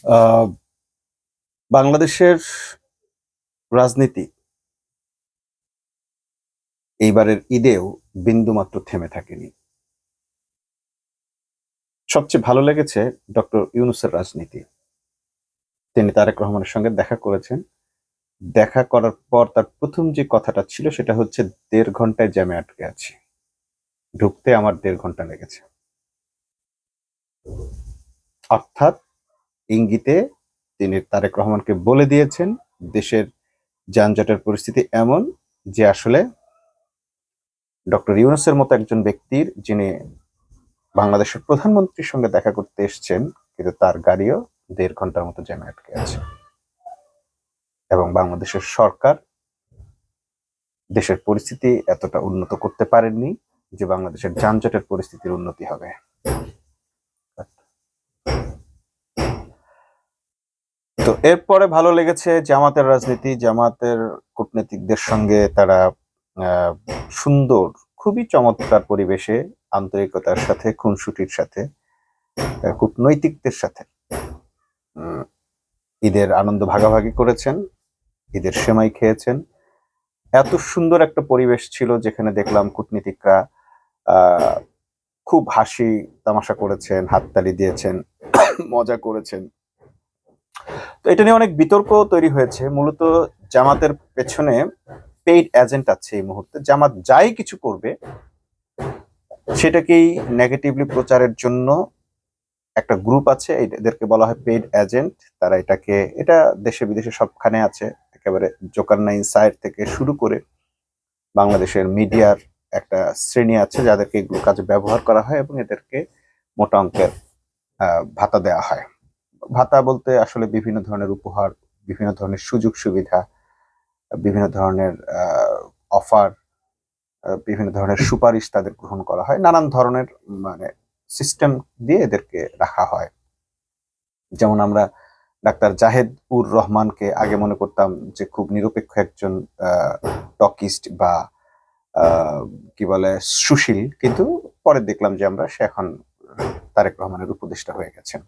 আহ, বাংলাদেশের রাজনীতি এইবারের ঈদেও বিন্দুমাত্র থেমে থাকেনি। সবচেয়ে ভালো লেগেছে ডক্টর ইউনূসের রাজনীতি। তিনি তারেক রহমানের সঙ্গে দেখা করেছেন। দেখা করার পর তার প্রথম যে কথাটা ছিল সেটা হচ্ছে, 1.5 ঘন্টায় জ্যামে আটকে আছি, ঢুকতে আমার 1.5 ঘন্টা লেগেছে। অর্থাৎ ইঙ্গিতে তিনি তারেক রহমানকে বলে দিয়েছেন দেশের যানজটের পরিস্থিতি এমন যে আসলে ডক্টর ইউনূসের মতো একজন ব্যক্তির, যিনি বাংলাদেশের প্রধানমন্ত্রীর সঙ্গে দেখা করতে এসছেন, কিন্তু তার গাড়িও 1.5 ঘন্টার মতো জ্যামে আটকে আছে। এবং বাংলাদেশের সরকার দেশের পরিস্থিতি এতটা উন্নত করতে পারেননি যে বাংলাদেশের যানজটের পরিস্থিতির উন্নতি হবে। তো এরপরে ভালো লেগেছে জামাতের রাজনীতি। জামাতের কূটনীতিকদের সঙ্গে তারা আহ, সুন্দর, খুবই চমৎকার পরিবেশে, আন্তরিকতার সাথে, খুনসুটির সাথে, কূটনৈতিকদের সাথে ঈদের আনন্দ ভাগাভাগি করেছেন, ঈদের সেমাই খেয়েছেন। এত সুন্দর একটা পরিবেশ ছিল যেখানে দেখলাম কূটনীতিকরা আহ খুব হাসি তামাশা করেছেন, হাততালি দিয়েছেন, মজা করেছেন। তো এটা নিয়ে অনেক বিতর্ক তৈরি হয়েছে। মূলত জামাতের পেছনে পেইড এজেন্ট আছে এই মুহূর্তে। জামাত যাই কিছু করবে সেটাকেই নেগেটিভলি প্রচারের জন্য একটা গ্রুপ আছে, এদেরকে বলা হয় পেইড এজেন্ট। তারা এটা দেশে বিদেশে সবখানে আছে। একেবারে জোকারনাইন সাইড থেকে শুরু করে বাংলাদেশের মিডিয়ার একটা শ্রেণী আছে যাদেরকে এগুলো কাজে ব্যবহার করা হয় এবং এদেরকে মোটা অঙ্কের ভাতা দেওয়া হয়। ভাতা বলতে আসলে বিভিন্ন ধরনের উপহার, বিভিন্ন ধরনের সুযোগ সুবিধা, বিভিন্ন ধরনের অফার, বিভিন্ন ধরনের সুপারিশ তাদের গ্রহণ করা হয়। নানান ধরনের মানে সিস্টেম দিয়ে এদেরকে রাখা হয়। যেমন আমরা ডাক্তার জাহেদ উর রহমানকে আগে মনে করতাম যে খুব নিরপেক্ষ একজন টকিস্ট বা কি বলে সুশীল, কিন্তু পরে দেখলাম যে সে এখন তারেক রহমানের উপদেষ্টা হয়ে গেছেন।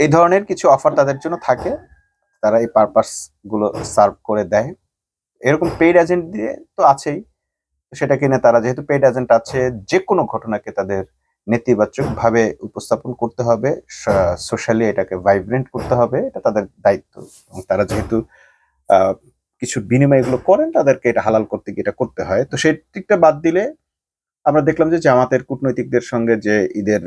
এই ধরনের কিছু অফার তাদের জন্য থাকে, তারা এই পারপাস গুলো সার্ভ করে দেয়। এরকম পেইড এজেন্ট দিয়ে তো আছেই। সেটা কিনে তারা, যেহেতু পেইড এজেন্ট আছে, যে কোনো ঘটনাকে তাদের নেতিবাচক ভাবে উপস্থাপন করতে হবে, সোশ্যালি এটাকে ভাইব্রেন্ট করতে হবে, এটা তাদের দায়িত্ব। এবং তারা যেহেতু আহ, কিছু বিনিময় এগুলো করেন, তাদেরকে এটা হালাল করতে গিয়ে এটা করতে হয়। তো সেই দিকটা বাদ দিলে আমরা দেখলাম যে জামাতের কূটনৈতিকদের সঙ্গে যে ঈদের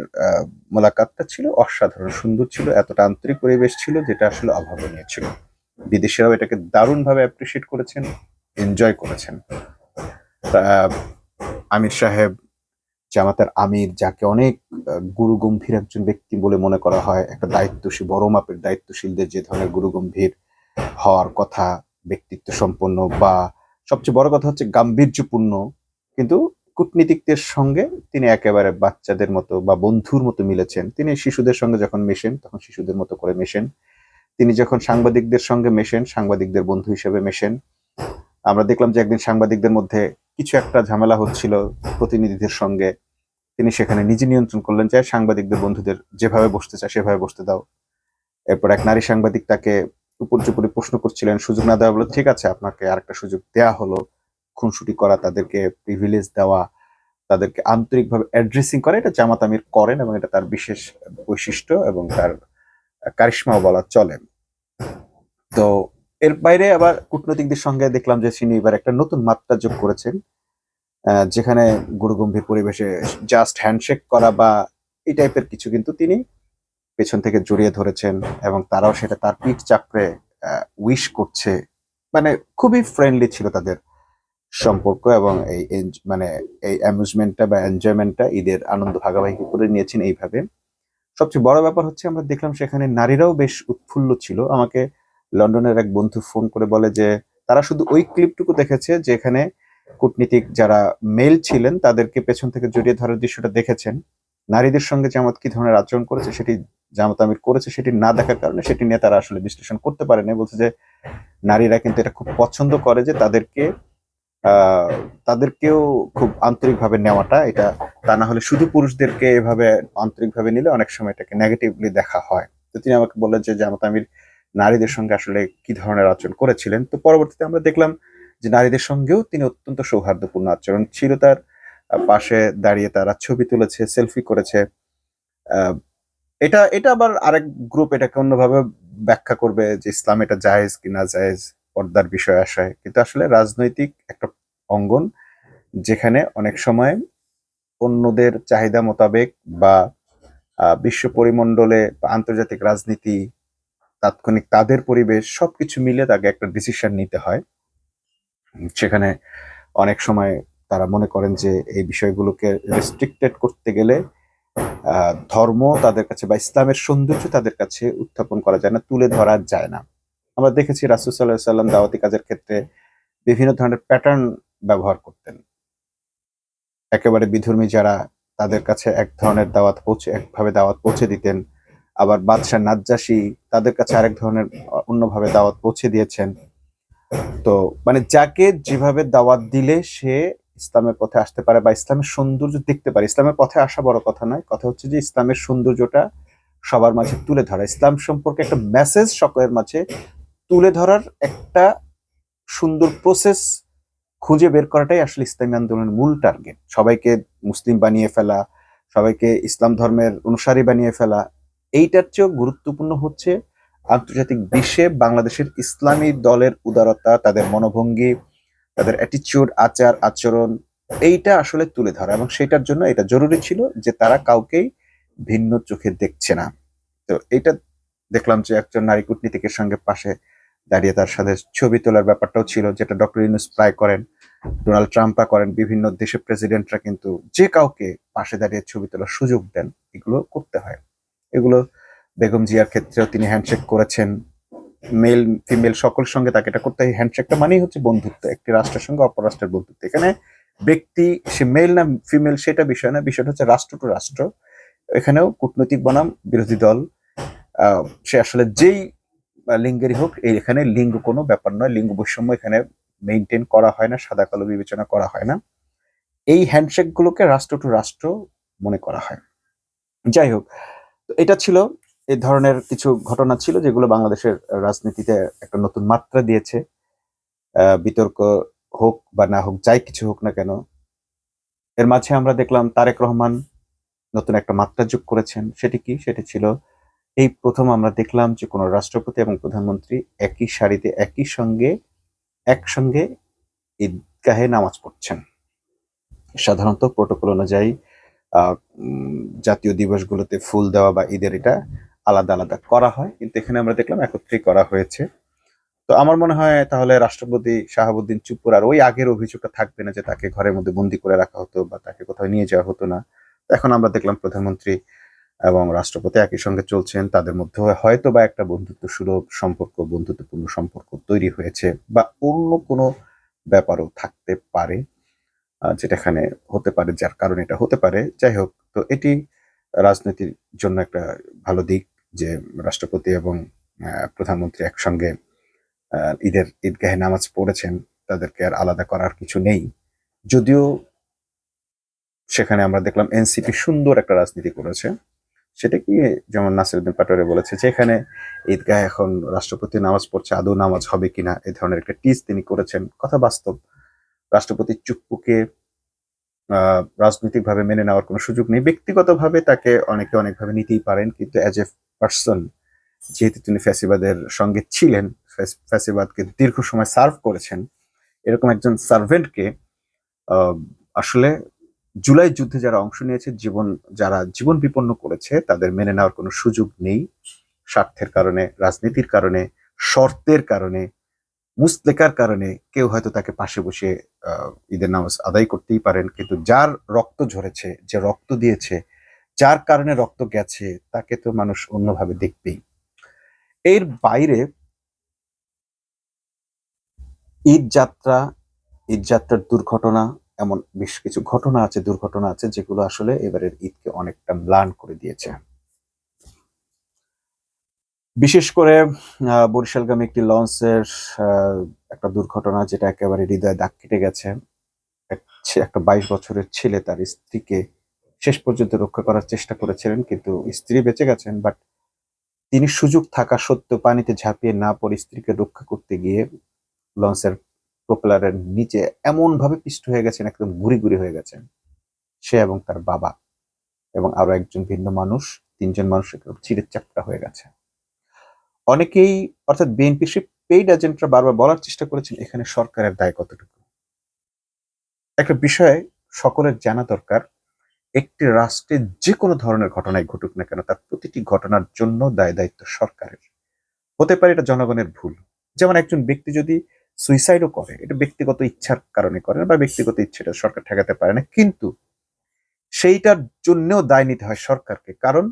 মোলাকাতটা ছিল অসাধারণ সুন্দর ছিল। এতটা আন্তরিক পরিবেশ ছিল যেটা আসলে অভাবনীয় ছিল। বিদেশিরাও এটাকে দারুণভাবে অ্যাপ্রিসিয়েট করেছেন, এনজয় করেছেন। আমির সাহেব, জামাতের আমির, যাকে অনেক গুরু গম্ভীর একজন ব্যক্তি বলে মনে করা হয়, একটা দায়িত্বশীল, বড় মাপের দায়িত্বশীলদের যে ধরনের গুরু গম্ভীর হওয়ার কথা, ব্যক্তিত্ব সম্পন্ন বা সবচেয়ে বড় কথা হচ্ছে গাম্ভীর্যপূর্ণ, কিন্তু কূটনীতিকদের সঙ্গে তিনি একেবারে বাচ্চাদের মতো বা বন্ধুর মতো মিলেছেন। তিনি শিশুদের সঙ্গে যখন মেশেন তখন শিশুদের মতো করে মেশেন। তিনি যখন সাংবাদিকদের সঙ্গে মেশেন, সাংবাদিকদের বন্ধু হিসেবে মেশেন। আমরা দেখলাম যে একদিন সাংবাদিকদের মধ্যে কিছু একটা ঝামেলা হচ্ছিল প্রতিনিধিদের সঙ্গে, তিনি সেখানে নিজে নিয়ন্ত্রণ করলেন, যে সাংবাদিকদের বন্ধুদের যেভাবে বসতে চায় সেভাবে বসতে দাও। এরপর এক নারী সাংবাদিক তাকে উপর্যুপরি প্রশ্ন করছিলেন, সুযোগ না দেওয়া বলে, ঠিক আছে আপনাকে আরেকটা সুযোগ দেয়া হলো। খুনসুটি করা, তাদেরকে প্রিভিলেজ দেওয়া, তাদেরকে আন্তরিকভাবে অ্যাড্রেসিং করা, এটা জামাত আমির করেন এবং এটা তার বিশেষ বৈশিষ্ট্য এবং তার কারিশমাও বলা চলে। তো এর বাইরে আবার কূটনৈতিকদের সঙ্গে দেখলাম যে তিনি এবার একটা নতুন মাত্রা যোগ করেছেন, যেখানে গুরুগম্ভীর পরিবেশে জাস্ট হ্যান্ডশেক করা বা এই টাইপের কিছু কিন্তু তিনি পেছন থেকে জড়িয়ে ধরেছেন এবং তারাও সেটা তার পিঠ চাপড়ে উইশ করছে। মানে খুবই ফ্রেন্ডলি ছিল তাদের সম্পর্ক এবং মানে এই অ্যামিউজমেন্টটা বা এনজয়মেন্টটা, ঈদের আনন্দ ভাগাভাগি করে নিয়েছেন এইভাবে। সবচেয়ে বড় ব্যাপার হচ্ছে আমরা দেখলাম সেখানে নারীরাও বেশ উৎফুল্ল ছিল। আমাকে লন্ডনের এক বন্ধু ফোন করে বলে যে তারা শুধু ওই ক্লিপটুকু দেখেছে যেখানে কূটনীতিক যারা মেল ছিলেন তাদেরকে পেছন থেকে জড়িয়ে ধরার দৃশ্যটা দেখেছেন। নারীদের সঙ্গে জামাত কি ধরনের আচরণ করেছে, সেটি জামাত আমির করেছে, সেটি না দেখার কারণে সেটি নিয়ে তারা আসলে বিশ্লেষণ করতে পারেনি। বলছে যে নারীরা কিন্তু এটা খুব পছন্দ করে যে আহ তাদেরকেও খুব আন্তরিকভাবে নেওয়াটা, এটা তা না হলে শুধু পুরুষদেরকে এভাবে আন্তরিকভাবে নিলে অনেক সময় এটাকে নেগেটিভলি দেখা হয়। তো তিনি আমাকে বললেন যে জামাত আমির নারীদের সঙ্গে আসলে কি ধরনের আচরণ করেছিলেন। তো পরবর্তীতে আমরা দেখলাম যে নারীদের সঙ্গেও তিনি অত্যন্ত সৌহার্দ্যপূর্ণ আচরণ ছিল তার। পাশে দাঁড়িয়ে তারা ছবি তুলেছে, সেলফি করেছে। আহ, এটা এটা আবার আরেক গ্রুপ এটাকে অন্যভাবে ব্যাখ্যা করবে যে ইসলাম এটা জায়েজ কি না জায়েজ, পর্দার বিষয় আসায়। কিন্তু আসলে রাজনৈতিক একটা অঙ্গন, যেখানে অনেক সময় অন্যদের চাহিদা মোতাবেক বা বিশ্ব পরিমণ্ডলে বা আন্তর্জাতিক রাজনীতি, তাৎক্ষণিক তাদের পরিবেশ সবকিছু মিলে তাকে একটা ডিসিশন নিতে হয়। সেখানে অনেক সময় তারা মনে করেন যে এই বিষয়গুলোকে রেস্ট্রিক্টেড করতে গেলে ধর্ম তাদের কাছে বা ইসলামের সৌন্দর্য তাদের কাছে উত্থাপন করা যায় না, তুলে ধরা যায় না। আমরা দেখেছি রাসূল সাল্লাল্লাহু আলাইহি সাল্লাম দাওয়াতি কাজের ক্ষেত্রে বিভিন্ন ধরনের প্যাটার্ন ব্যবহার করতেন। একেবারে বিধর্মী যারা, তাদের কাছে একভাবে দাওয়াত পৌঁছে দিতেন। আবার বাদশাহ নাজ্জাশী, তাদের কাছে আরেক ধরনের অন্যভাবে দাওয়াত পৌঁছে দিয়েছেন। তো মানে যাকে যেভাবে দাওয়াত দিলে সে ইসলামের পথে আসতে পারে বা ইসলামের সৌন্দর্য দেখতে পারে। ইসলামের পথে আসা বড় কথা নয়, কথা হচ্ছে যে ইসলামের সৌন্দর্যটা সবার মাঝে তুলে ধরা, ইসলাম সম্পর্কে একটা মেসেজ সকলের মাঝে তুলে ধরার একটা সুন্দর প্রসেস খুঁজে বের করাটাই আসলে ইসলামী আন্দোলনের মূল টার্গেট। সবাইকে মুসলিম বানিয়ে ফেলা, সবাইকে ইসলাম ধর্মের অনুসারী বানিয়ে ফেলা, এইটার চেয়েও গুরুত্বপূর্ণ হচ্ছে আন্তর্জাতিক বিশ্বে বাংলাদেশের ইসলামী দলের উদারতা, তাদের মনোভঙ্গি, তাদের অ্যাটিচিউড, আচার আচরণ, এইটা আসলে তুলে ধরা। এবং সেটার জন্য এটা জরুরি ছিল যে তারা কাউকেই ভিন্ন চোখে দেখছে না। তো এইটা দেখলাম যে একজন নারী কূটনীতিকের সঙ্গে পাশে দাঁড়িয়ে তার সাথে ছবি তোলার ব্যাপারটাও ছিল, যেটা ডক্টর ইউনূস প্রায় করেন, ডোনাল্ড ট্রাম্পা করেন, বিভিন্ন দেশের প্রেসিডেন্টরা কিন্তু যে কাউকে পাশে দাঁড়িয়ে ছবি তোলার সুযোগ দেন। এগুলো করতে হয়। এগুলো বেগম জিয়ার ক্ষেত্রেও তিনি হ্যান্ডশেক করেছেন। মেল ফিমেল সকল সঙ্গে তাকে এটা করতে হয়। হ্যান্ডশেকটা মানেই হচ্ছে বন্ধুত্ব, একটি রাষ্ট্রের সঙ্গে অপর রাষ্ট্রের বন্ধুত্ব। এখানে ব্যক্তি সে মেল না ফিমেল সেটা বিষয় না, বিষয়টা হচ্ছে রাষ্ট্র টু রাষ্ট্র। এখানেও কূটনৈতিক বনাম বিরোধী দল, সে আসলে যেই লিঙ্গেরই হোক, এই এখানে লিঙ্গ কোনো ব্যাপার নয়, লিঙ্গ বৈষম্য এখানে মেনটেন করা হয় না, সাদা কালো বিবেচনা করা হয় না। এই হ্যান্ডশেক গুলোকে রাষ্ট্র টু রাষ্ট্র মনে করা হয়। যাই হোক, এটা ছিল, এই ধরনের কিছু ঘটনা ছিল যেগুলো বাংলাদেশের রাজনীতিতে একটা নতুন মাত্রা দিয়েছে। বিতর্ক হোক বা না হোক, যাই কিছু হোক না কেন, এর মাঝে আমরা দেখলাম তারেক রহমান নতুন একটা মাত্রা যোগ করেছেন। সেটি কি? সেটি ছিল এই প্রথম আমরা দেখলাম যে কোনো রাষ্ট্রপতি এবং প্রধানমন্ত্রী একই সারিতে একসঙ্গে ঈদগাহে নামাজ পড়ছেন। সাধারণত প্রোটোকল অনুযায়ী জাতীয় দিবসগুলোতে ফুল দেওয়া বা ঈদের এটা আলাদা আলাদা করা হয়, কিন্তু এখানে আমরা দেখলাম একত্রেই করা হয়েছে। তো আমার মনে হয় তাহলে রাষ্ট্রপতি শাহাবুদ্দিন চুপ্পুর আর ওই আগের অভিযোগটা থাকবে না যে তাকে ঘরের মধ্যে বন্দি করে রাখা হতো বা তাকে কোথাও নিয়ে যাওয়া হতো না। এখন আমরা দেখলাম প্রধানমন্ত্রী এবং রাষ্ট্রপতি একই সঙ্গে চলছেন, তাদের মধ্যে হয়তো বা একটা বন্ধুত্ব সুলভ সম্পর্ক, বন্ধুত্বপূর্ণ সম্পর্ক তৈরি হয়েছে, বা অন্য কোনো ব্যাপারও থাকতে পারে যেটা এখানে হতে পারে, যার কারণে এটা হতে পারে। যাই হোক, তো এটি রাজনীতির জন্য একটা ভালো দিক যে রাষ্ট্রপতি এবং প্রধানমন্ত্রী একসঙ্গে ঈদগাহে নামাজ পড়েছেন, তাদেরকে আর আলাদা করার কিছু নেই। যদিও সেখানে আমরা দেখলাম এনসিপি সুন্দর একটা রাজনীতি করেছে। সেটা কি, যেমন নাসিরউদ্দিন পাটোয়ারি বলেছে যে এখানে ঈদগাহে এখন রাষ্ট্রপতি নামাজ পড়ছে, আদৌ নামাজ হবে কিনা, এই ধরনের একটা টিজ তিনি করেছেন। কথা বাস্তব, রাষ্ট্রপতি চুপ্পুকে রাজনৈতিকভাবে মেনে নেওয়ার কোনো সুযোগ নেই। ব্যক্তিগতভাবে তাকে অনেকে অনেকভাবে নিতেই পারেন, কিন্তু অ্যাজ এ পার্সন, যেহেতু তিনি ফ্যাসিবাদের সঙ্গে ছিলেন, ফ্যাসিবাদকে দীর্ঘ সময় সার্ভ করেছেন, এরকম একজন সার্ভেন্টকে আসলে জুলাই যুদ্ধে যারা অংশ নিয়েছে, যারা জীবন বিপন্ন করেছে, তাদের মেনে নেওয়ার কোনো সুযোগ নেই। স্বার্থের কারণে, রাজনীতির কারণে, শর্তের কারণে, মুসলেকার কারণে কেউ হয়তো তাকে পাশে বসে ঈদের নামাজ আদায় করতেই পারেন, কিন্তু যার রক্ত ঝরেছে, যে রক্ত দিয়েছে, যার কারণে রক্ত গেছে, তাকে তো মানুষ অন্যভাবে দেখবেই। এর বাইরে ঈদযাত্রার দুর্ঘটনা, এমন বেশ কিছু দুর্ঘটনা আছে যেগুলো আসলে এবারের ঈদকে অনেকটা ম্লান করে দিয়েছে। বিশেষ করে বরিশালগামী একটি লঞ্চের একটা দুর্ঘটনা, যেটা একেবারে হৃদয়ে দাগ কেটে গেছে। একটা 22 বছরের ছেলে তার স্ত্রীকে শেষ পর্যন্ত রক্ষা করার চেষ্টা করেছিলেন, কিন্তু স্ত্রী বেঁচে গেছেন, বাট তিনি সুযোগ থাকা সত্ত্বেও পানিতে ঝাঁপিয়ে না পড়ে স্ত্রীকে রক্ষা করতে গিয়ে লঞ্চের প্রোপেলারের নিচে এমন ভাবে পিষ্ট হয়ে গেছেন, একদম গুড়ি গুড়ি হয়ে গেছেন সে এবং তার বাবা এবং আরো একজন ভিন্ন মানুষ। ৩ জন মানুষ একদম চিড়ে চ্যাপ্টা হয়ে গেছে। অনেকেই, অর্থাৎ বিএনপি পেইড এজেন্টরা বারবার বলার চেষ্টা করেছেন এখানে সরকারের দায় কতটুকু। একটা বিষয় সকলের জানা দরকার, একটি রাষ্ট্রে যে কোনো ধরনের ঘটনাই ঘটুক না কেন তার প্রতিটি ঘটনার জন্য দায় দায়িত্ব সরকারের। হতে পারে এটা জনগণের ভুল, যেমন একজন ব্যক্তি যদি সুইসাইডও করে এটা ব্যক্তিগত ইচ্ছার কারণে করে বা ব্যক্তিগত ইচ্ছাটা সরকার ঠেকাতে পারে না, কিন্তু সেইটার জন্যও দায় নিতে হয় সরকারকে। কারণ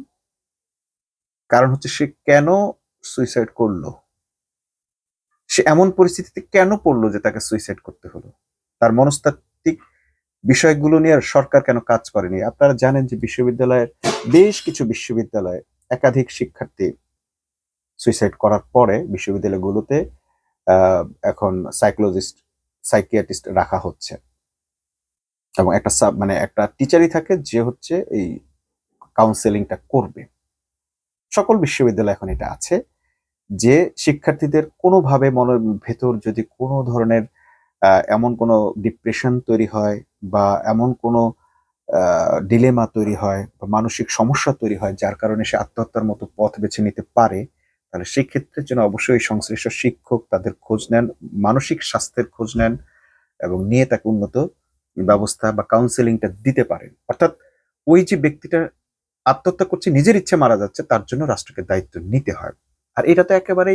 কারণ হচ্ছে সে কেন সুইসাইড করলো, সে এমন পরিস্থিতিতে কেন পড়লো যে তাকে সুইসাইড করতে হলো, তার মনস্তাত্ত্বিক বিষয়গুলো নিয়ে আর সরকার কেন কাজ করেনি। আপনারা জানেন যে বিশ্ববিদ্যালয়ের বেশ কিছু বিশ্ববিদ্যালয়ে একাধিক শিক্ষার্থী সুইসাইড করার পরে বিশ্ববিদ্যালয়গুলোতে এখন সাইকোলজিস্ট, সাইকিয়াট্রিস্ট রাখা হচ্ছে এবং একটা মানে একটা টিচারই থাকে যে হচ্ছে এই কাউন্সেলিংটা করবে। সকল বিশ্ববিদ্যালয় এখন এটা আছে যে শিক্ষার্থীদের কোনোভাবে মনের ভেতর যদি কোনো ধরনের এমন কোনো ডিপ্রেশন তৈরি হয় বা এমন কোনো ডিলেমা তৈরি হয় বা মানসিক সমস্যা তৈরি হয় যার কারণে সে আত্মহত্যার মতো পথ বেছে নিতে পারে, তাহলে সেই ক্ষেত্রের জন্য অবশ্যই সংশ্লিষ্ট শিক্ষক তাদের খোঁজ নেন, মানসিক স্বাস্থ্যের খোঁজ নেন এবং নিয়ে তাকে উন্নত ব্যবস্থা বা কাউন্সেলিংটা দিতে পারেন। অর্থাৎ ওই যে ব্যক্তিটা আত্মহত্যা করছে, নিজের ইচ্ছে মারা যাচ্ছে, তার জন্য রাষ্ট্রকে দায়িত্ব নিতে হয়। আর এটা তো একেবারে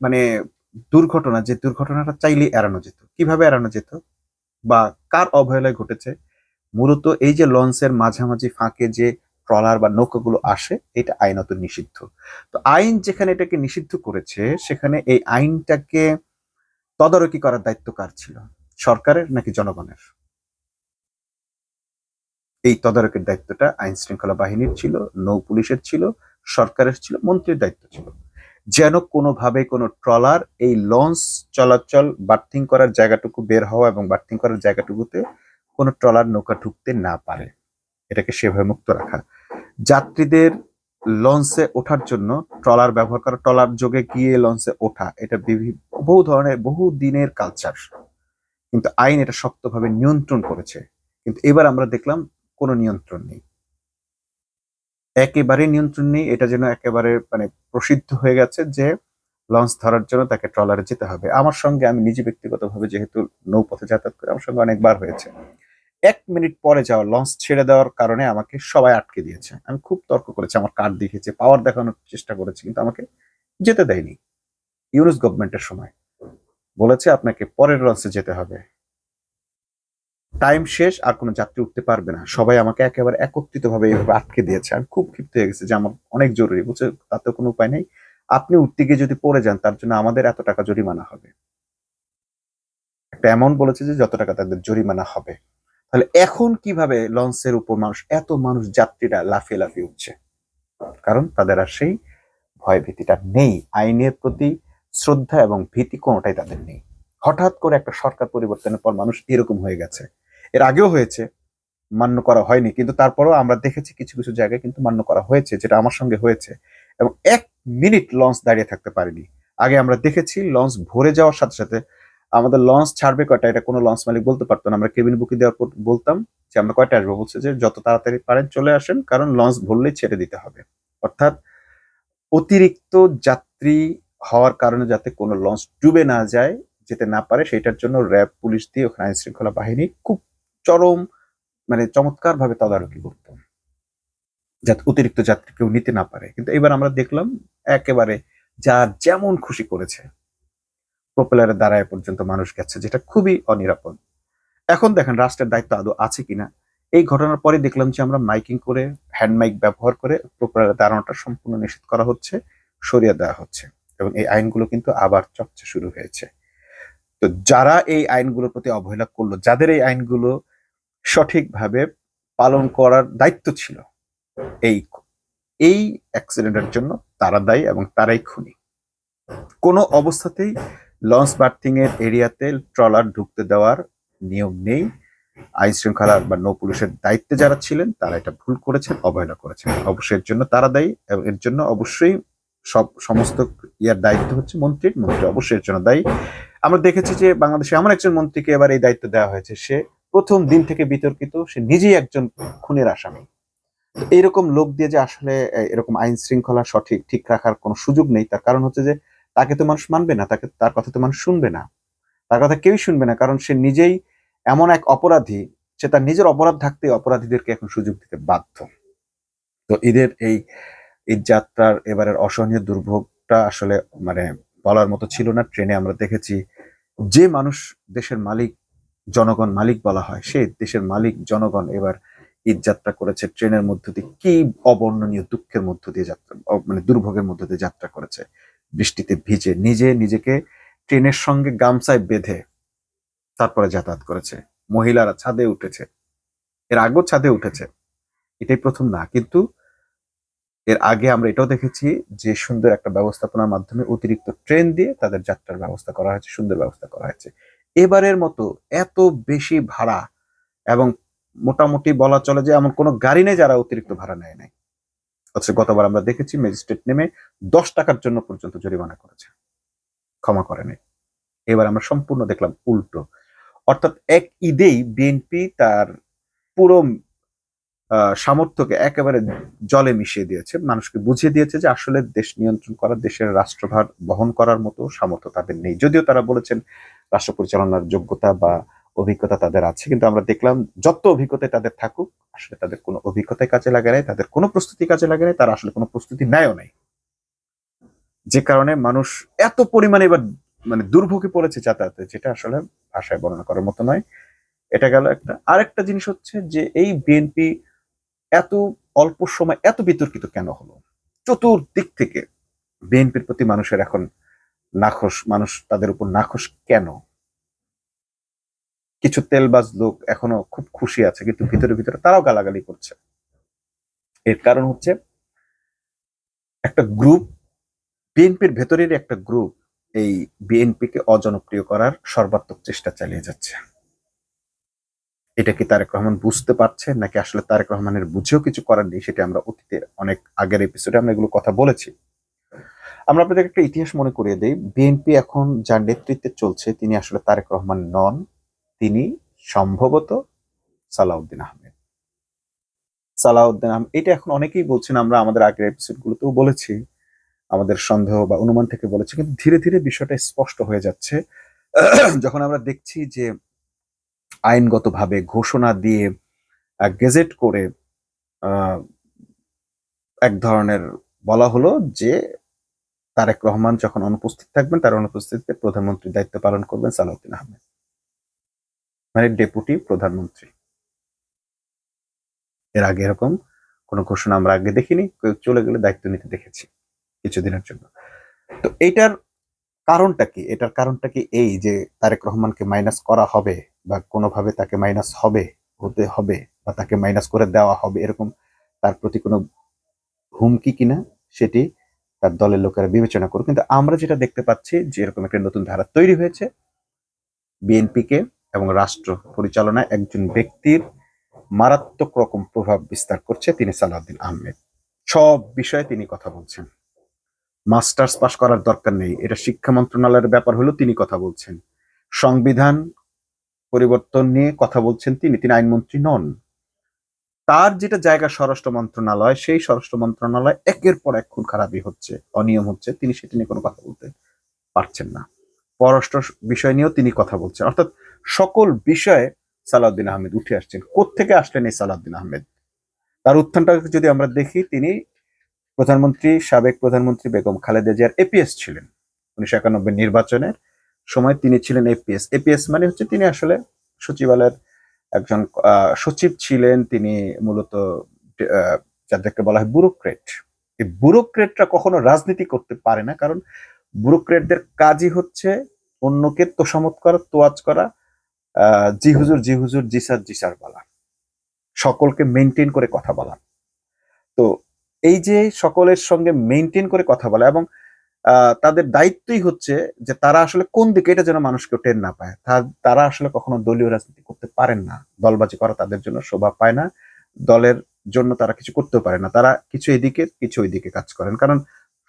মানে দুর্ঘটনা, যে দুর্ঘটনাটা চাইলেই এড়ানো যেত। কিভাবে এড়ানো যেত বা কার অবহেলায় ঘটেছে? মূলত এই যে লঞ্চের মাঝামাঝি ফাঁকে যে ট্রলার বা নৌকাগুলো আসে, এটা আইনত নিষিদ্ধ। তো আইন যেখানে এটাকে নিষিদ্ধ করেছে সেখানে এই আইনটাকে তদারকি করার দায়িত্ব কার ছিল? সরকারের নাকি জনগণের? এই তদারকির দায়িত্বটা আইন শৃঙ্খলা বাহিনীর ছিল, নৌ পুলিশের ছিল, সরকারের ছিল, মন্ত্রীর দায়িত্ব ছিল। যেন কোনোভাবে কোনো ট্রলার এই লঞ্চ চলাচল বার্থিং করার জায়গাটুকু বের হওয়া এবং বার্থিং করার জায়গাটুকুতে কোনো ট্রলার নৌকা ঢুকতে না পারে, এটাকে সেভাবে মুক্ত রাখা। যাত্রীদের লঞ্চে ওঠার জন্য ট্রলার ব্যবহার করা, ট্রলার যোগে গিয়ে লঞ্চে ওঠা, এটা বহু ধরনের বহু দিনের কালচার, কিন্তু আইন এটা শক্তভাবে নিয়ন্ত্রণ করেছে। কিন্তু এবার আমরা দেখলাম কোনো নিয়ন্ত্রণ নেই, একেবারে নিয়ন্ত্রণ নেই। এটা যেন একেবারে মানে প্রসিদ্ধ হয়ে গেছে যে লঞ্চ ধরার জন্য তাকে ট্রলারে যেতে হবে। আমার সঙ্গে, আমি নিজে ব্যক্তিগতভাবে যেহেতু নৌপথে যাতায়াত করি, আমার সঙ্গে অনেকবার হয়েছে 1 মিনিট পরে যাওয়া লঞ্চ ছেড়ে দেওয়ার কারণে আমাকে সবাই আটকে দিয়েছে। আমি খুব তর্ক করেছি, আমার কার্ড দেখিয়েছে, পাওয়ার দেখানোর চেষ্টা করেছি, কিন্তু আমাকে যেতে দেয়নি। ইউনুস গভর্নমেন্টের সময় বলেছে আপনাকে পরের লঞ্চে যেতে হবে, টাইম শেষ, আর কোনো যাত্রী উঠতে পারবে না। সবাই আমাকে একেবারে একত্রিতভাবে এইভাবে আটকে দিয়েছে। আমি খুব ক্ষিপ্ত হয়ে গেছি যে আমার অনেক জরুরি, বুঝছে, তাতে কোনো উপায় নেই, আপনি উঠতে গিয়ে যদি পড়ে যান তার জন্য আমাদের এত টাকা জরিমানা হবে। একটা অ্যামাউন্ট বলেছে যে যত টাকা তাদের জরিমানা হবে। তাহলে এখন কিভাবে লঞ্চের উপর এত মানুষ যাত্রীরা লাফিয়ে লাফিয়ে উঠছে? কারণ তাদের আর সেই ভয় ভীতিটা নেই, আইনের প্রতি শ্রদ্ধা এবং ভীতি কোনোটাই তাদের নেই। হঠাৎ করে একটা সরকার পরিবর্তনের পর মানুষ এরকম হয়ে গেছে। এর আগেও হয়েছে, মান্য করা হয়নি, কিন্তু তারপরেও আমরা দেখেছি কিছু কিছু জায়গায় কিন্তু মান্য করা হয়েছে, যেটা আমার সঙ্গে হয়েছে। এবং 1 মিনিট লঞ্চ দাঁড়িয়ে থাকতে পারেনি। আগে আমরা দেখেছি লঞ্চ ভরে যাওয়ার সাথে সাথে আমাদের লঞ্চ ছাড়বে কয়টা, এটা কোনো লঞ্চ মালিক বলতে পারতো না। আমরা কেবিন বুকিং দেওয়ার পর বলতাম যে আমরা কয়টা আসবো, বলছে যে যত তাড়াতাড়ি পারেন চলে আসেন, কারণ লঞ্চ ভরলেই ছেড়ে দিতে হবে। অর্থাৎ অতিরিক্ত যাত্রী হওয়ার কারণে যাতে কোনো লঞ্চ ডুবে না যায়, যেতে না পারে, সেটার জন্য র্যাব, পুলিশ দিয়ে ওখানে আইন শৃঙ্খলা বাহিনী খুব চরম মানে চমৎকার ভাবে তদারকি করতো যাতে অতিরিক্ত যাত্রী কেউ নিতে না পারে। কিন্তু এবার আমরা দেখলাম একেবারে যার যেমন খুশি করেছে, প্রোপেলারের দ্বারায় পর্যন্ত মানুষ গেছে, যেটা খুবই অনিরাপদ। এখন দেখেন রাষ্ট্রের দায়িত্ব আদৌ আছে কিনা। এই ঘটনার পরে দেখলাম যে আমরা মাইকিং করে, হ্যান্ড মাইক ব্যবহার করে প্রোপেলারের দাঁড়ানোটা সম্পূর্ণ নিষেধ করা হচ্ছে, সরিয়ে দেওয়া হচ্ছে এবং এই আইনগুলো কিন্তু আবার চর্চা শুরু হয়েছে। তো যারা এই আইনগুলোর প্রতি অবহেলা করলো, যাদের এই আইনগুলো সঠিকভাবে পালন করার দায়িত্ব ছিল, এই এই অ্যাক্সিডেন্টের জন্য তারা দায়ী এবং তারাই খুনি। কোনো অবস্থাতেই লঞ্চ বার্থিং এর এরিয়াতে ট্রলার ঢুকতে দেওয়ার নিয়ম নেই। আইন শৃঙ্খলার বা নৌ পুলিশের দায়িত্বে যারা ছিলেন তারা এটা ভুল করেছেন, অবহেলা করেছেন। অবশ্যই এর জন্য তারা দায়ী এবং এর জন্য অবশ্যই সমস্ত ইয়ার দায়িত্ব হচ্ছে মন্ত্রী অবশ্যই এর জন্য দায়ী। আমরা দেখেছি যে বাংলাদেশে এমন একজন মন্ত্রীকে এবার এই দায়িত্ব দেওয়া হয়েছে, সে প্রথম দিন থেকে বিতর্কিত, সে নিজেই একজন খুনের আসামি। তো এইরকম লোক দিয়ে যে আসলে এরকম আইন শৃঙ্খলা ঠিক রাখার কোনো সুযোগ নেই, তার কারণ হচ্ছে যে তাকে তো মানুষ মানবে না, তার কথা তো মানুষ শুনবে না, তার কথা কেউই শুনবে না, কারণ সে নিজেই এমন এক অপরাধী, সে তার নিজের অপরাধ থাকতে অপরাধীদেরকে এখন সুযোগ দিতে বাধ্য। তো ঈদের এই ঈদ যাত্রার এবারের অসহনীয় দুর্ভোগটা আসলে মানে বলার মতো ছিল না। ট্রেনে আমরা দেখেছি যে মানুষ দেশের মালিক, জনগণ মালিক বলা হয়, সে দেশের মালিক জনগণ এবার ঈদ যাত্রা করেছে ট্রেনের মধ্য দিয়ে, কি অবর্ণনীয় দুঃখের মধ্য দিয়ে যাত্রা, মানে দুর্ভোগের মধ্য দিয়ে যাত্রা করেছে। বৃষ্টিতে ভিজে নিজেকে ট্রেনের সঙ্গে গামছায় বেঁধে তারপরে যাতায়াত করেছে। মহিলারা ছাদে উঠেছে, এর আগেও ছাদে উঠেছে, এটাই প্রথম না। কিন্তু এর আগে আমরা এটাও দেখেছি যে সুন্দর একটা ব্যবস্থাপনার মাধ্যমে অতিরিক্ত ট্রেন দিয়ে তাদের যাত্রার ব্যবস্থা করা হয়েছে, সুন্দর ব্যবস্থা করা হয়েছে। এবারের মতো এত বেশি ভাড়া, এবং মোটামুটি বলা চলে যে এমন কোনো গাড়ি নেই যারা অতিরিক্ত ভাড়া নেয় নাই। অথচ গতবার আমরা দেখেছি ম্যাজিস্ট্রেট নেমে 10 টাকার জন্য পর্যন্ত জরিমানা করেছে, ক্ষমা করেনি। এবার আমরা সম্পূর্ণ দেখলাম উল্টো। অর্থাৎ এক ঈদেই বিএনপি তার পুরো সামর্থ্যকে একেবারে জলে মিশিয়ে দিয়েছে, মানুষকে বুঝিয়ে দিয়েছে যে আসলে দেশ নিয়ন্ত্রণ করা, দেশের রাষ্ট্রভার বহন করার মতো সামর্থ্য তাদের নেই। যদিও তারা বলেছেন রাষ্ট্র পরিচালনার যোগ্যতা বা অভিজ্ঞতা তাদের আছে, কিন্তু আমরা দেখলাম যত অভিজ্ঞতায় তাদের থাকুক, আসলে তাদের কোনো অভিজ্ঞতায় কাজে লাগে নাই, তাদের কোনো প্রস্তুতি কাজে লাগে নাই, তারা আসলে কোনো প্রস্তুতি নেয়ও নাই। যে কারণে মানুষ এত পরিমাণে এবার মানে দুর্ভোগে পড়েছে যাতায়াতে, যেটা আসলে ভাষায় বর্ণনা করার মতো নয়। এটা গেল একটা। আরেকটা জিনিস হচ্ছে যে এই বিএনপি এত অল্প সময় এত বিতর্কিত কেন হলো? চতুর্দিক থেকে বিএনপির প্রতি মানুষের এখন নাখোশ, মানুষ তাদের উপর নাখোশ কেন? কিছু তেলবাজ লোক এখনো খুব খুশি আছে, কিন্তু ভিতরে ভিতরে তারাও গালাগালি করছে। এর কারণ হচ্ছে একটা গ্রুপ, বিএনপির ভেতরের একটা গ্রুপ এই বিএনপিকে অজনপ্রিয় করার সর্বাত্মক চেষ্টা চালিয়ে যাচ্ছে। এটা কি তারেক রহমান বুঝতে পারছে, নাকি আসলে তারেক রহমানের বুঝেও কিছু করার নেই? সেটা আমরা অতীতের অনেক আগের এপিসোডে আমরা এগুলো কথা বলেছি। আমরা আপনাদের একটা ইতিহাস মনে করিয়ে দেই। বিএনপি এখন যার নেতৃত্বে চলছে তিনি আসলে তারেক রহমান নন, তিনি সম্ভবত সালাউদ্দিন আহমেদ। সালাউদ্দিন আহমেদ, এটা এখন অনেকেই বলছেন, আমরা আমাদের আগের এপিসোড গুলোতেও বলেছি, আমাদের সন্দেহ বা অনুমান থেকে বলেছি, কিন্তু ধীরে ধীরে বিষয়টা স্পষ্ট হয়ে যাচ্ছে যখন আমরা দেখছি যে আইনগতভাবে ঘোষণা দিয়ে গেজেট করে এক ধরনের বলা হলো যে তারেক রহমান যখন অনুপস্থিত থাকবেন, তার অনুপস্থিতিতে প্রধানমন্ত্রীর দায়িত্ব পালন করবেন সালাউদ্দিন আহমেদ, মানে ডেপুটি প্রধানমন্ত্রী। এর আগে এরকম কোন ঘোষণা আমরা আগে দেখিনি, কেউ চলে গেলে দায়িত্ব নিতে দেখেছি কিছুদিনের জন্য। তো এইটার কারণটা কি? এটার কারণটা কি এই যে তারেক রহমানকে মাইনাস করা হবে, বা কোনোভাবে তাকে মাইনাস হতে হবে, বা তাকে মাইনাস করে দেওয়া হবে, এরকম তার প্রতি কোনো হুমকি কিনা সেটি তার দলের লোকেরা বিবেচনা করুক। কিন্তু আমরা যেটা দেখতে পাচ্ছি যে এরকম একটা নতুন ধারা তৈরি হয়েছে, বিএনপিকে এবং রাষ্ট্র পরিচালনায় একজন ব্যক্তির মারাত্মক রকম প্রভাব বিস্তার করছে, তিনি সালাউদ্দিন আহমেদ। সব বিষয়ে তিনি কথা বলছেন। মাস্টার্স পাস করার দরকার নেই, এটা শিক্ষা মন্ত্রণালয়ের ব্যাপার হলো তিনি কথা বলছেন। সংবিধান পরিবর্তন নিয়ে কথা বলছেন তিনি আইনমন্ত্রী নন। তার যেটা জায়গা স্বরাষ্ট্র মন্ত্রণালয়, সেই স্বরাষ্ট্র মন্ত্রণালয় একের পর এক খুন খারাপি হচ্ছে, অনিয়ম হচ্ছে, তিনি সেটা নিয়ে কোনো কথা বলতে পারছেন না। পররাষ্ট্র বিষয় নিয়েও তিনি কথা বলছেন। অর্থাৎ সকল বিষয়ে সালাউদ্দিন আহমেদ উঠে আসছেন। কোত্থেকে আসলেন এই সালাউদ্দিন আহমেদ? তার উত্থানটা যদি আমরা দেখি, তিনি সাবেক প্রধানমন্ত্রী বেগম খালেদা জিয়ার এপিএস ছিলেন। 1991 নির্বাচনের সময় তিনি ছিলেন এপিএস। এপিএস মানে হচ্ছে তিনি আসলে সচিবালয়ের একজন সচিব ছিলেন। তিনি মূলত যাদেরকে বলা হয় ব্যুরোক্রেট। এই ব্যুরোক্রেটরা কখনো রাজনীতি করতে পারে না, কারণ ব্যুরোক্রেটদের কাজই হচ্ছে অন্যকে তোষামত করা, তোয়াজ করা, জি হুজুর জি হুজুর, জি স্যার জি স্যার বলা, সকলকে মেনটেন করে কথা বলা। তো এই যে সকলের সঙ্গে মেনটেন করে কথা বলা, এবং তাদের দায়িত্বই হচ্ছে যে তারা আসলে কোন দিকে এটা যেন মানুষ কেউ টের না পায়। তারা আসলে কখনো দলীয় রাজনীতি করতে পারেন না। দলবাজি করা তাদের জন্য শোভা পায় না। দলের জন্য তারা কিছু করতেও পারে না। তারা কিছু এদিকে কিছু ওইদিকে কাজ করেন। কারণ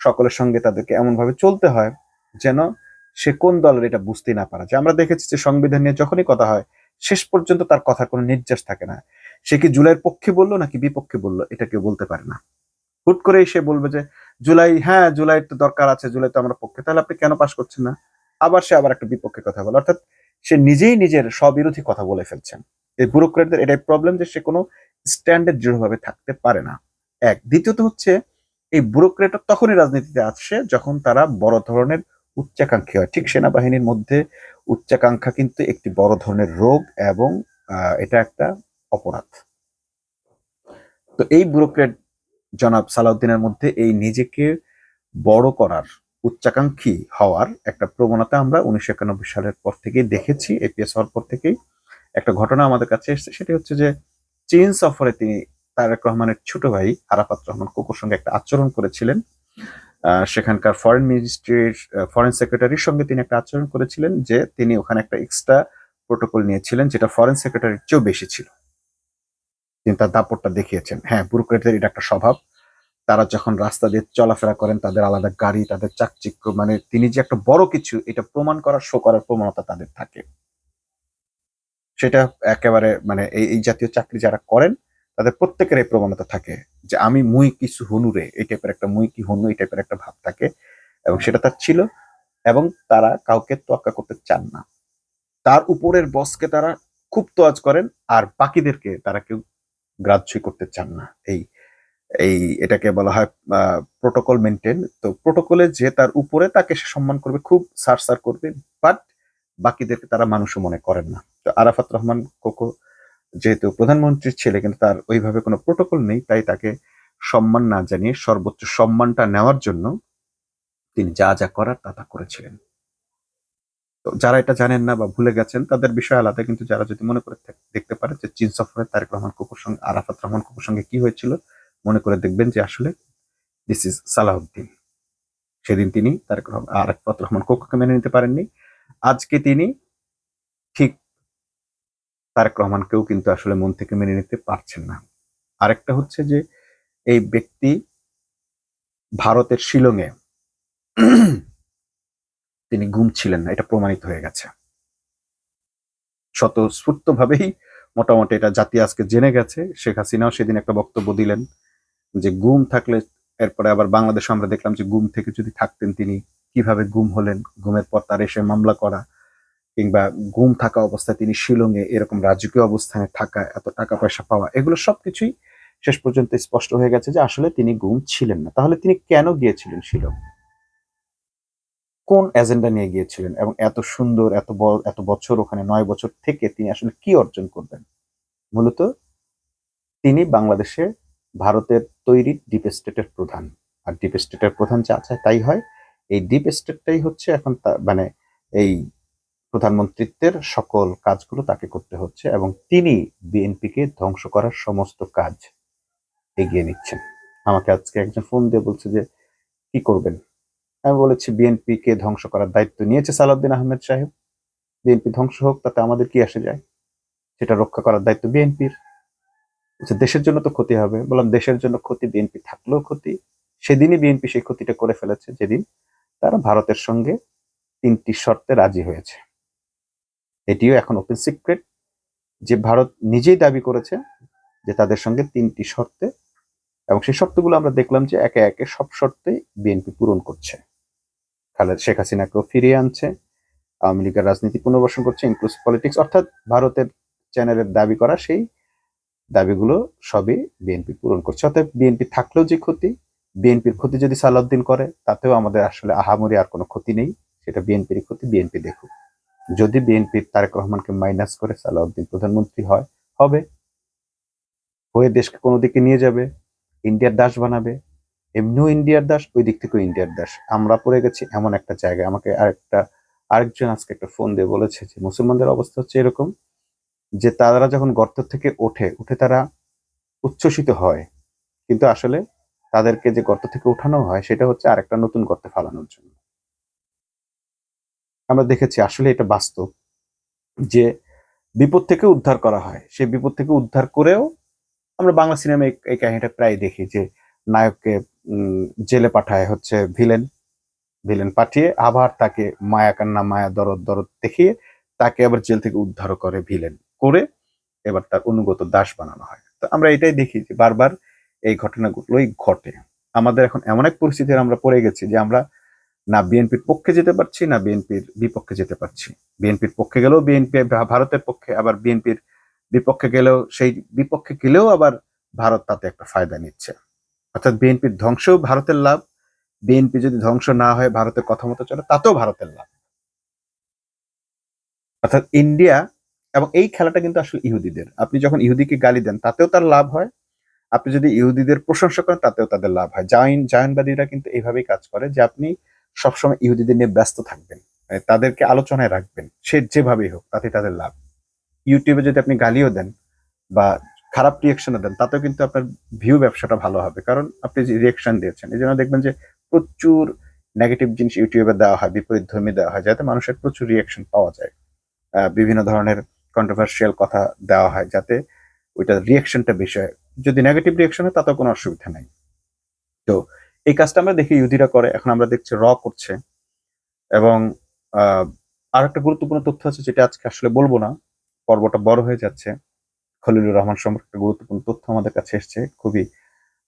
সকলের সঙ্গে তাদেরকে এমনভাবে চলতে হয় যেন সে কোন দলের এটা বুঝতেই না পারা যায়। আমরা দেখেছি যে সংবিধান নিয়ে যখনই কথা হয় শেষ পর্যন্ত তার কথার কোনো নির্যাস থাকে না। সে কি জুলাইয়ের পক্ষে বললো নাকি বিপক্ষে বললো এটা কেউ বলতে পারে না। হুট করে এসে বলবে যে জুলাই, হ্যাঁ জুলাই তো দরকার আছে, জুলাই তো আমরা পক্ষে, তাহলে আপনি কেন পাশ করছেন না? সে আবার একটা বিপক্ষে কথা বলে, অর্থাৎ সে নিজেই নিজের স্ববিরোধী কথা বলে ফেলছেন। এই ব্যুরোক্রেটদের এটাই প্রবলেম যে সে কোনো স্ট্যান্ডে দৃঢ়ভাবে থাকতে পারে না। দ্বিতীয়ত হচ্ছে এই ব্যুরোক্রেটরা তখনই রাজনীতিতে আসে যখন তারা বড় ধরনের উচ্চাকাঙ্ক্ষী হয়। ঠিক সেনাবাহিনীর মধ্যে উচ্চাকাঙ্ক্ষা কিন্তু একটি বড় ধরনের রোগ এবং এটা একটা অপরাধ। তো এই ব্যুরোক্রেট জনাব সালাউদ্দিনের মধ্যে এই নিজেকে বড় করার, উচ্চাকাঙ্ক্ষী হওয়ার একটা প্রবণতা আমরা 1991 সালের পর থেকেই দেখেছি। এপিএস হওয়ার পর থেকেই একটা ঘটনা আমাদের কাছে এসেছে, সেটি হচ্ছে যে চীন সফরে তিনি তারেক রহমানের ছোট ভাই আরাফাত রহমান কোকোর সঙ্গে একটা আচরণ করেছিলেন। সেখানকার ফরেন মিনিস্ট্রির ফরেন সেক্রেটারির সঙ্গে তিনি একটা আচরণ করেছিলেন যে তিনি ওখানে একটা এক্সট্রা প্রোটোকল নিয়েছিলেন যেটা ফরেন সেক্রেটারির চেয়েও বেশি ছিল। তিনি তার দাপটটা দেখিয়েছেন। হ্যাঁ, ব্যুরোক্রেটদের এটা একটা স্বভাব। তারা যখন রাস্তা দিয়ে চলাফেরা করেন তাদের আলাদা গাড়ি, তাদের চাকচিক্য, মানে তিনি যে একটা বড় কিছু এটা প্রমাণ করার, শো করার প্রবণতা তাদের থাকে। সেটা একেবারে মানে এই জাতীয় চাকরি যারা করেন তাদের প্রত্যেকের এই প্রবণতা থাকে যে আমি মুই কিছু হনুরে, এই টাইপের একটা মুই কি হনু এই টাইপের একটা ভাব থাকে, এবং সেটা তার ছিল। এবং তারা কাউকে তোয়াক্কা করতে চান না। তার উপরের বসকে তারা খুব তোয়াজ করেন, আর বাকিদেরকে তারা কেউ গ্রাহ্যই করতে চান না। এই এই এটাকে বলা হয় প্রোটোকল মেনটেন। তো প্রোটোকলে যে তার উপরে তাকে সে সম্মান করবে, খুব সার করবে, বাট বাকিদেরকে তারা মানুষও মনে করেন না। তো আরাফাত রহমান কোকো যেহেতু প্রধানমন্ত্রীর ছেলে, কিন্তু তার ওইভাবে কোনো প্রোটোকল নেই, তাই তাকে সম্মান না জানিয়ে সর্বোচ্চ সম্মানটা নেওয়ার জন্য তিনি যা যা করার তা করেছিলেন। তো যারা এটা জানেন না বা ভুলে গেছেন তাদের বিষয় আলাদা, কিন্তু যারা যদি মনে করে দেখতে পারে যে চীন সফরে তারেক রহমান কোকোর সঙ্গে, আরাফাত রহমান কোকোর সঙ্গে কি হয়েছিল, মনে করে দেখবেন যে আসলে দিস ইজ সালাউদ্দিন। সেদিন তিনি তারেক রহমান, আরাফাত রহমান কোকোকে মেনে নিতে পারেননি। আজকে তিনি ঠিক তারেক রহমানকেও কিন্তু আসলে মন থেকে মেনে নিতে পারছেন না। আরেকটা হচ্ছে যে এই ব্যক্তি ভারতের শিলংয়ে তিনি গুম ছিলেন না, এটা প্রমাণিত হয়ে গেছে স্বতঃস্ফূর্ত ভাবেই। মোটামুটি এটা জাতি আজকে জেনে গেছে। শেখ হাসিনাও সেদিন একটা বক্তব্য দিলেন যে গুম থাকলে, এরপরে আবার বাংলাদেশে আমরা দেখলাম যে গুম থেকে যদি থাকতেন তিনি কিভাবে গুম হলেন, গুমের পর তার এসে মামলা করা, কিংবা গুম থাকা অবস্থায় তিনি শিলংয়ে এরকম রাজকীয় অবস্থানে থাকা, এত টাকা পয়সা পাওয়া, এগুলো সবকিছুই শেষ পর্যন্ত স্পষ্ট হয়ে গেছে যে আসলে তিনি গুম ছিলেন না। তাহলে তিনি কেন গিয়েছিলেন শিলং, কোন এজেন্ডা নিয়ে গিয়েছিলেন, এবং এত সুন্দর এত বছর ওখানে 9 বছর থেকে তিনি আসলে কি অর্জন করবেন? মূলত তিনি বাংলাদেশে ভারতের তৈরি ডিপ স্টেটের প্রধান, আর ডিপ স্টেটের প্রধান যা চায় তাই হয়। এই ডিপ স্টেটটাই হচ্ছে এখন মানে এই প্রধানমন্ত্রীত্বের সকল কাজগুলো তাকে করতে হচ্ছে, এবং তিনি বিএনপিকে ধ্বংস করার সমস্ত কাজ এগিয়ে নিচ্ছেন। আমাকে আজকে একজন ফোন দিয়ে বলছে যে কি করবেন, আমি বলেছি বিএনপি কে ধ্বংস করার দায়িত্ব নিয়েছে সালাউদ্দিন আহমেদ সাহেব। বিএনপি ধ্বংস হোক, তাতে আমাদের কি আসে যায়, সেটা রক্ষা করার দায়িত্ব বিএনপির। দেশের জন্য তো ক্ষতি হবে। বললাম দেশের জন্য ক্ষতি, বিএনপি থাকলেও ক্ষতি। সেদিনই বিএনপি সেই ক্ষতিটা করে ফেলেছে যেদিন তারা ভারতের সঙ্গে 3টি শর্তে রাজি হয়েছে। এটিও এখন ওপেন সিক্রেট যে ভারত নিজেই দাবি করেছে যে তাদের সঙ্গে 3টি শর্তে, এবং সেই শর্তগুলো আমরা দেখলাম যে একে একে সব শর্তে বিএনপি পূরণ করছে। শেখ হাসিনাকেও ফিরিয়ে আনছে, আওয়ামী লীগের রাজনীতি পুনর্বাসন করছে, ইনক্লুসিভ পলিটিক্স, অর্থাৎ ভারতের চ্যানেলের দাবি করা সেই দাবিগুলো সবই বিএনপি পূরণ করছে। অর্থাৎ বিএনপি থাকলেও যে ক্ষতি, বিএনপির ক্ষতি যদি সালাউদ্দিন করে তাতেও আমাদের আসলে আহামরি আর কোনো ক্ষতি নেই। সেটা বিএনপির ক্ষতি, বিএনপি দেখুক। যদি বিএনপির তারেক রহমানকে মাইনাস করে সালাউদ্দিন প্রধানমন্ত্রী হবে, হয়ে দেশকে কোনো দিকে নিয়ে যাবে, ইন্ডিয়ার দাস বানাবে, এমনিও ইন্ডিয়ার দাস, ওই দিক থেকেও ইন্ডিয়ার দাস। আমরা পড়ে গেছি এমন একটা জায়গায়। আমাকে আরেকজন আজকে একটা ফোন দিয়ে বলেছে যে মুসলমানদের অবস্থা হচ্ছে এরকম যে তারা যখন গর্ত থেকে ওঠে তারা উচ্ছ্বসিত হয়, কিন্তু আসলে তাদেরকে যে গর্ত থেকে উঠানো হয় সেটা হচ্ছে আরেকটা নতুন গর্তে ফালানোর জন্য। আমরা দেখেছি আসলে এটা বাস্তব যে বিপদ থেকে উদ্ধার করা হয়, সেই বিপদ থেকে উদ্ধার করেও আমরা বাংলা সিনেমায় এই কাহিনীটা প্রায় দেখি যে নায়ককে জেলে পাঠায় হচ্ছে ভিলেন, ভিলেন পাঠিয়ে আবার তাকে মায়া কান্না মায়া দরদ দরদ দেখিয়ে তাকে আবার জেল থেকে উদ্ধার করে ভিলেন করে এবার তার অনুগত দাস বানানো হয়। তো আমরা এটাই দেখি যে বারবার এই ঘটনাগুলোই ঘটে। আমাদের এখন এমন এক পরিস্থিতির আমরা পড়ে গেছি যে আমরা না বিএনপির পক্ষে যেতে পারছি না বিএনপির বিপক্ষে যেতে পারছি। বিএনপির পক্ষে গেলেও বিএনপি ভারতের পক্ষে, আবার বিএনপির বিপক্ষে গেলেও সেই বিপক্ষে গেলেও আবার ভারত তাতে একটা ফায়দা নিচ্ছে। অর্থাৎ বিএনপির ধ্বংসও ভারতের লাভ, বিএনপি যদি ধ্বংস না হয় ভারতের কথা মতো চলে তাতেও ভারতের লাভ। অর্থাৎ ইন্ডিয়া এবং এই খেলাটা কিন্তু আসলে ইহুদিদের। আপনি যখন ইহুদিকে গালি দেন তাতেও তার লাভ হয়, আপনি যদি ইহুদিদের প্রশংসা করেন তাতেও তাদের লাভ হয়। জায়নবাদীরা কিন্তু এইভাবেই কাজ করে যে আপনি সবসময় ইহুদিদের নিয়ে ব্যস্ত থাকবেন, তাদেরকে আলোচনায় রাখবেন, সে যেভাবেই হোক তাতে তাদের লাভ। ইউটিউবে যদি আপনি গালিও দেন বা খারাপ রিয়েকশনও দেন তাতেও কিন্তু আপনার ভিউ ব্যবসাটা ভালো হবে, কারণ আপনি যে রিয়েকশন দিয়েছেন। এই জন্য দেখবেন যে প্রচুর নেগেটিভ জিনিস ইউটিউবে দেওয়া হয়, বিপরীত ধর্মী দেওয়া হয়, যাতে মানুষের প্রচুর রিয়েকশন পাওয়া যায়। বিভিন্ন ধরনের কন্ট্রোভার্সিয়াল কথা দেওয়া হয় যাতে ওইটা রিয়েকশনটা বেশি হয়। যদি নেগেটিভ রিয়েকশন হয় তাতেও কোনো অসুবিধা নাই। তো এই কাজটা আমরা দেখি ইহুদিরা করে, এখন আমরা দেখছি করছে। এবং আর একটা গুরুত্বপূর্ণ তথ্য আছে যেটা আজকে আসলে বলবো না, পর্বটা বড় হয়ে যাচ্ছে। খলিলুর রহমান সম্পর্কে একটা গুরুত্বপূর্ণ তথ্য আমাদের কাছে এসছে, খুবই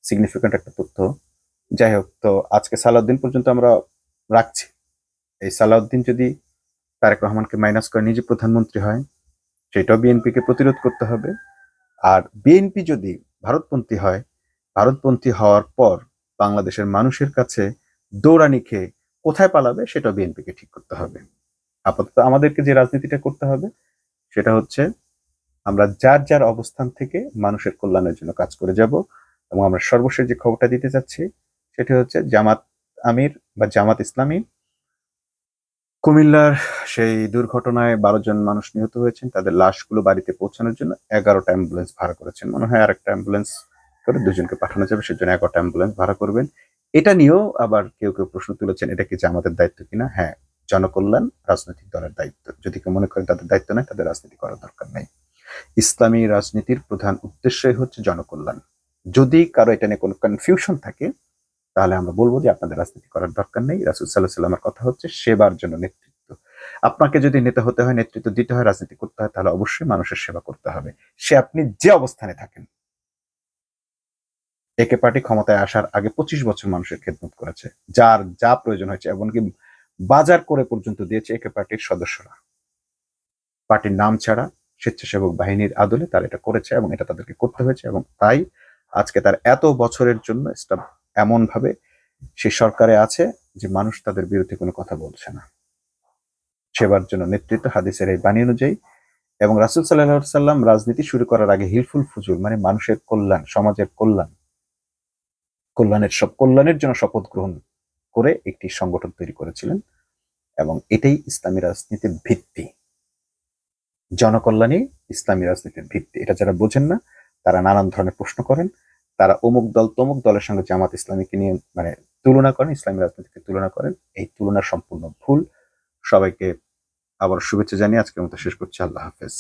সিগনিফিকেন্ট একটা তথ্য। যাই হোক, তো আজকে সালাউদ্দিন পর্যন্ত আমরা রাখছি। এই সালাউদ্দিন যদি তারেক রহমানকে মাইনাস করে নিজে প্রধানমন্ত্রী হয়, সেটাও বিএনপিকে প্রতিরোধ করতে হবে। আর বিএনপি যদি ভারতপন্থী হয়, ভারতপন্থী হওয়ার পর বাংলাদেশের মানুষের কাছে দৌড়ানি খেয়ে কোথায় পালাবে সেটাও বিএনপিকে ঠিক করতে হবে। আপাতত আমাদেরকে যে রাজনীতিটা করতে হবে সেটা হচ্ছে আমরা যার যার অবস্থান থেকে মানুষের কল্যাণের জন্য কাজ করে যাব। এবং আমরা সর্বশেষ যে খবরটা দিতে চাচ্ছি সেটি হচ্ছে জামাত আমির বা জামাত ইসলামী কুমিল্লার সেই দুর্ঘটনায় 12 জন মানুষ নিহত হয়েছেন, তাদের লাশগুলো বাড়িতে পৌঁছানোর জন্য 11টা অ্যাম্বুলেন্স ভাড়া করেছেন। মনে হয় আরেকটা অ্যাম্বুলেন্স করে 2জনকে পাঠানো যাবে, সেজন্য 11টা অ্যাম্বুলেন্স ভাড়া করবেন। এটা নিয়েও আবার কেউ কেউ প্রশ্ন তুলেছেন এটা কি জামাতের দায়িত্ব কিনা। হ্যাঁ, জনকল্যাণ রাজনৈতিক দলের দায়িত্ব। যদি কেউ মনে করেন তাদের দায়িত্ব নেই, তাদের রাজনীতি করার দরকার নেই। ইসলামী রাজনীতির প্রধান উদ্দেশ্যই হচ্ছে জনকল্যাণ। যদি কারো এটা নিয়ে কোনো কনফিউশন থাকে তাহলে আমরা বলবো যে আপনাদের রাজনীতি করার দরকার নেই। রাসূল সাল্লাল্লাহু আলাইহি ওয়াসাল্লামের কথা হচ্ছে সেবার জন্য নেতৃত্ব। আপনাকে যদি নেতা হতে হয়, নেতৃত্ব দিতে হয়, রাজনীতি করতে হয়, তাহলে অবশ্যই মানুষের সেবা করতে হবে, সে আপনি যে অবস্থানে থাকেন। একে পার্টি ক্ষমতায় আসার আগে 25 বছর মানুষের খেদমত করেছে, যার যা প্রয়োজন হয়েছে এমনকি বাজার করে পর্যন্ত দিয়েছে একে পার্টির সদস্যরা। পার্টির নাম ছাড়া স্বেচ্ছাসেবক বাহিনীর আদলে তারা এটা করেছে এবং এটা তাদেরকে করতে হয়েছে, এবং তাই আজকে তার এত বছরের জন্য স্টাফ এমন ভাবে সে সরকারে আছে যে মানুষ তাদের বিরুদ্ধে কোনো কথা বলছে না। সেবার জন্য নেতৃত্ব হাদিসের এই বাণী অনুযায়ী। এবং রাসূল সাল্লাল্লাহু আলাইহি সাল্লাম রাজনীতি শুরু করার আগে হিলফুল ফুজুল মানে মানুষের কল্যাণ, সমাজের কল্যাণ, কল্যাণের জন্য শপথ গ্রহণ করে একটি সংগঠন তৈরি করেছিলেন, এবং এটাই ইসলামী রাজনীতির ভিত্তি। জনকল্যাণই ইসলামী রাজনীতির ভিত্তি। এটা যারা বোঝেন না তারা নানান ধরনের প্রশ্ন করেন, তারা অমুক দল তমুক দলের সঙ্গে জামাত ইসলামীকে নিয়ে মানে তুলনা করেন, ইসলামী রাজনীতিকে তুলনা করেন। এই তুলনা সম্পূর্ণ ভুল। সবাইকে আবার শুভেচ্ছা জানিয়ে আজকের মতো শেষ করছি। আল্লাহ হাফেজ।